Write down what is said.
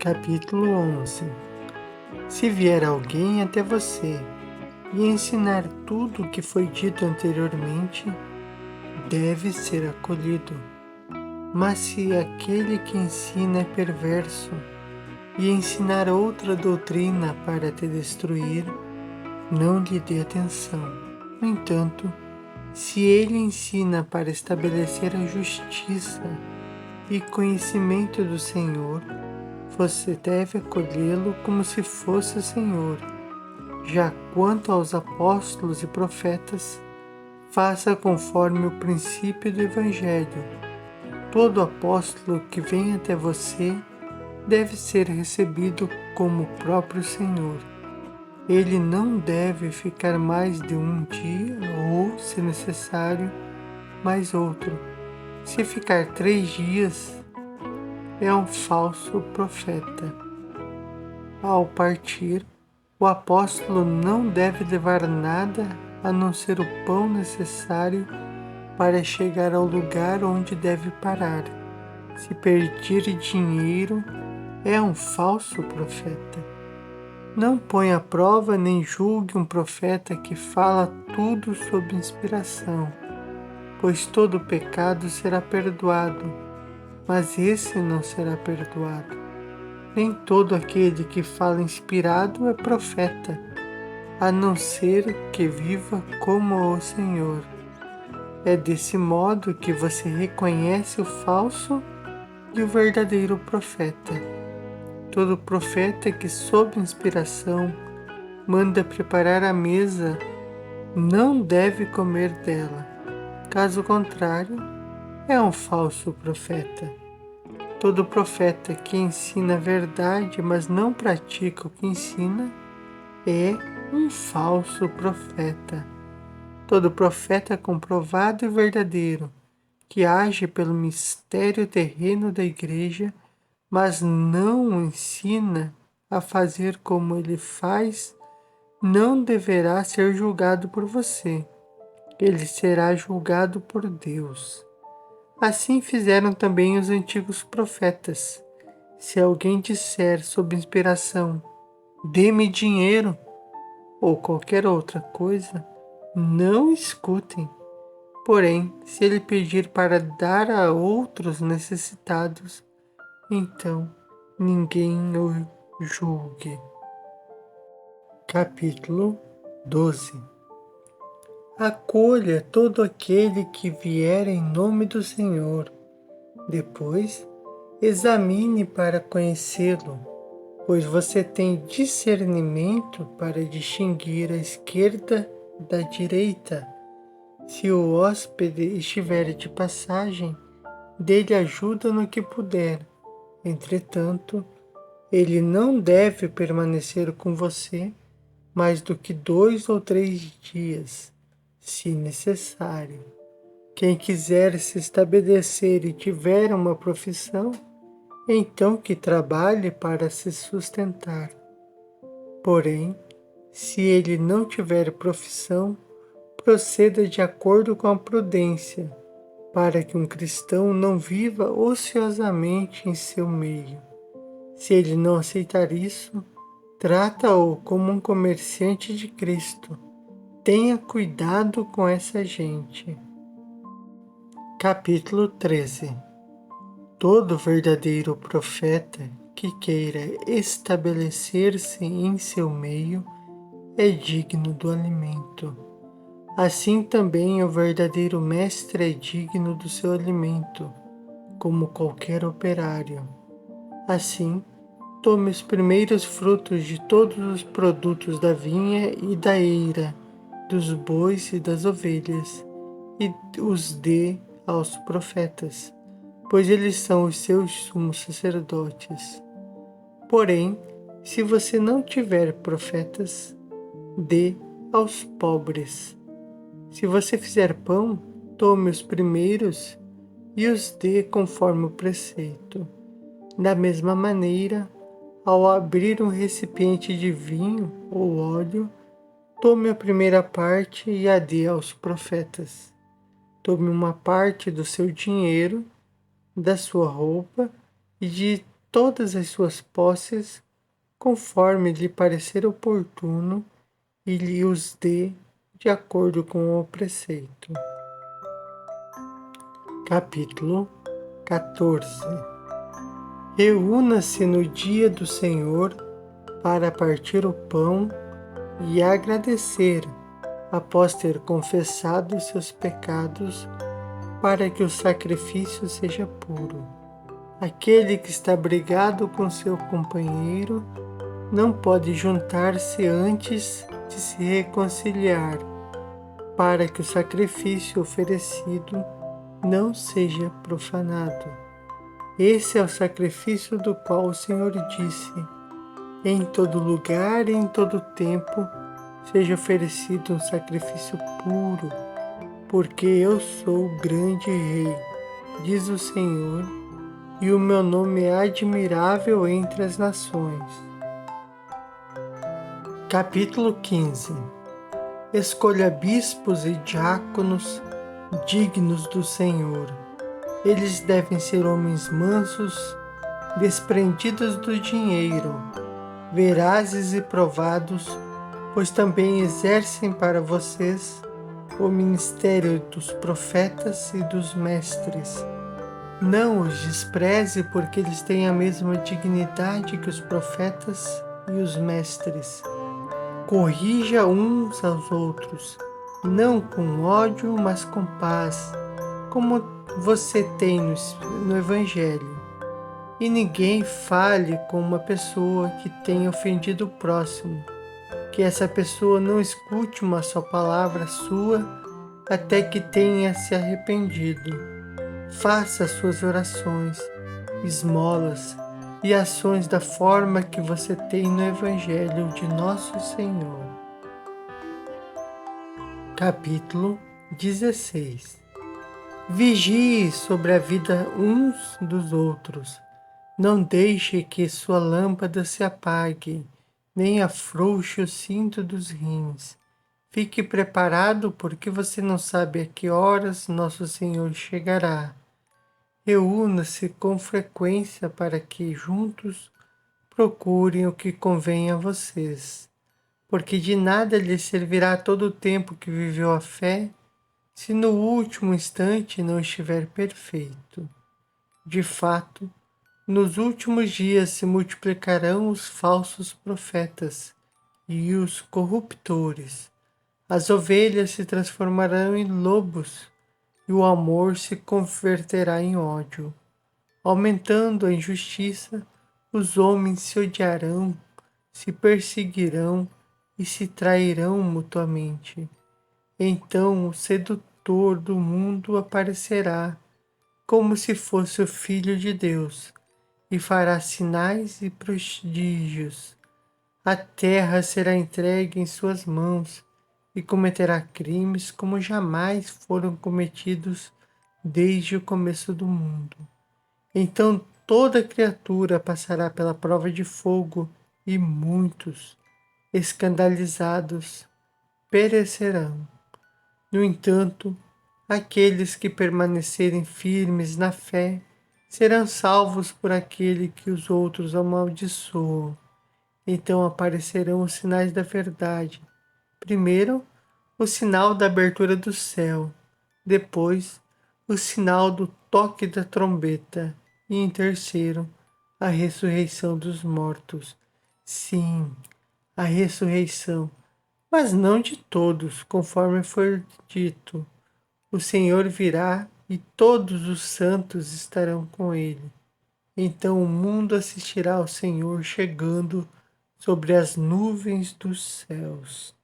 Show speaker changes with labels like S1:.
S1: Capítulo 11. Se vier alguém até você e ensinar tudo o que foi dito anteriormente, deve ser acolhido. Mas se aquele que ensina é perverso e ensinar outra doutrina para te destruir, não lhe dê atenção. No entanto, se ele ensina para estabelecer a justiça e conhecimento do Senhor, você deve acolhê-lo como se fosse o Senhor. Já quanto aos apóstolos e profetas, faça conforme o princípio do Evangelho. Todo apóstolo que vem até você deve ser recebido como o próprio Senhor. Ele não deve ficar mais de um dia ou, se necessário, mais outro. Se ficar 3 dias, é um falso profeta. Ao partir, o apóstolo não deve levar nada a não ser o pão necessário para chegar ao lugar onde deve parar. Se pedir dinheiro, é um falso profeta. Não ponha à prova nem julgue um profeta que fala tudo sob inspiração, pois todo pecado será perdoado, mas esse não será perdoado. Nem todo aquele que fala inspirado é profeta, a não ser que viva como o Senhor. É desse modo que você reconhece o falso e o verdadeiro profeta. Todo profeta que, sob inspiração, manda preparar a mesa, não deve comer dela. Caso contrário, é um falso profeta. Todo profeta que ensina a verdade, mas não pratica o que ensina, é um falso profeta. Todo profeta comprovado e verdadeiro, que age pelo mistério terreno da igreja, mas não ensina a fazer como ele faz, não deverá ser julgado por você. Ele será julgado por Deus. Assim fizeram também os antigos profetas. Se alguém disser sob inspiração, dê-me dinheiro, ou qualquer outra coisa, não escutem. Porém, se ele pedir para dar a outros necessitados, então ninguém o julgue. Capítulo 12. Acolha todo aquele que vier em nome do Senhor. Depois, examine para conhecê-lo, pois você tem discernimento para distinguir a esquerda da direita. Se o hóspede estiver de passagem, dê-lhe ajuda no que puder. Entretanto, ele não deve permanecer com você mais do que 2 ou 3 dias, se necessário. Quem quiser se estabelecer e tiver uma profissão, então que trabalhe para se sustentar. Porém, se ele não tiver profissão, proceda de acordo com a prudência, para que um cristão não viva ociosamente em seu meio. Se ele não aceitar isso, trata-o como um comerciante de Cristo. Tenha cuidado com essa gente. Capítulo 13. Todo verdadeiro profeta que queira estabelecer-se em seu meio é digno do alimento. Assim também o verdadeiro mestre é digno do seu alimento, como qualquer operário. Assim, tome os primeiros frutos de todos os produtos da vinha e da eira, dos bois e das ovelhas, e os dê aos profetas, pois eles são os seus sumos sacerdotes. Porém, se você não tiver profetas, dê aos pobres. Se você fizer pão, tome os primeiros e os dê conforme o preceito. Da mesma maneira, ao abrir um recipiente de vinho ou óleo, tome a primeira parte e a dê aos profetas. Tome uma parte do seu dinheiro, da sua roupa e de todas as suas posses, conforme lhe parecer oportuno, e lhe os dê de acordo com o preceito. Capítulo 14. Reúna-se no dia do Senhor para partir o pão e agradecer, após ter confessado seus pecados, para que o sacrifício seja puro. Aquele que está brigado com seu companheiro não pode juntar-se antes de se reconciliar, para que o sacrifício oferecido não seja profanado. Esse é o sacrifício do qual o Senhor disse: em todo lugar e em todo tempo seja oferecido um sacrifício puro, porque eu sou o grande Rei, diz o Senhor, e o meu nome é admirável entre as nações. Capítulo 15. Escolha bispos e diáconos dignos do Senhor. Eles devem ser homens mansos, desprendidos do dinheiro, verazes e provados, pois também exercem para vocês o ministério dos profetas e dos mestres. Não os despreze, porque eles têm a mesma dignidade que os profetas e os mestres. Corrija uns aos outros, não com ódio, mas com paz, como você tem no Evangelho. E ninguém fale com uma pessoa que tenha ofendido o próximo, que essa pessoa não escute uma só palavra sua até que tenha se arrependido. Faça suas orações, esmolas e ações da forma que você tem no Evangelho de Nosso Senhor. Capítulo 16. Vigie sobre a vida uns dos outros. Não deixe que sua lâmpada se apague, nem afrouxe o cinto dos rins. Fique preparado, porque você não sabe a que horas Nosso Senhor chegará. Reúna-se com frequência para que juntos procurem o que convém a vocês, porque de nada lhe servirá todo o tempo que viveu a fé, se no último instante não estiver perfeito. De fato, nos últimos dias se multiplicarão os falsos profetas e os corruptores. As ovelhas se transformarão em lobos e o amor se converterá em ódio. Aumentando a injustiça, os homens se odiarão, se perseguirão e se trairão mutuamente. Então o sedutor do mundo aparecerá, como se fosse o Filho de Deus, e fará sinais e prodígios. A terra será entregue em suas mãos, e cometerá crimes como jamais foram cometidos desde o começo do mundo. Então toda criatura passará pela prova de fogo, e muitos, escandalizados, perecerão. No entanto, aqueles que permanecerem firmes na fé serão salvos por aquele que os outros amaldiçoam. Então aparecerão os sinais da verdade. Primeiro, o sinal da abertura do céu. Depois, o sinal do toque da trombeta. E em terceiro, a ressurreição dos mortos. Sim, a ressurreição, mas não de todos, conforme foi dito. O Senhor virá e todos os santos estarão com ele. Então o mundo assistirá ao Senhor chegando sobre as nuvens dos céus.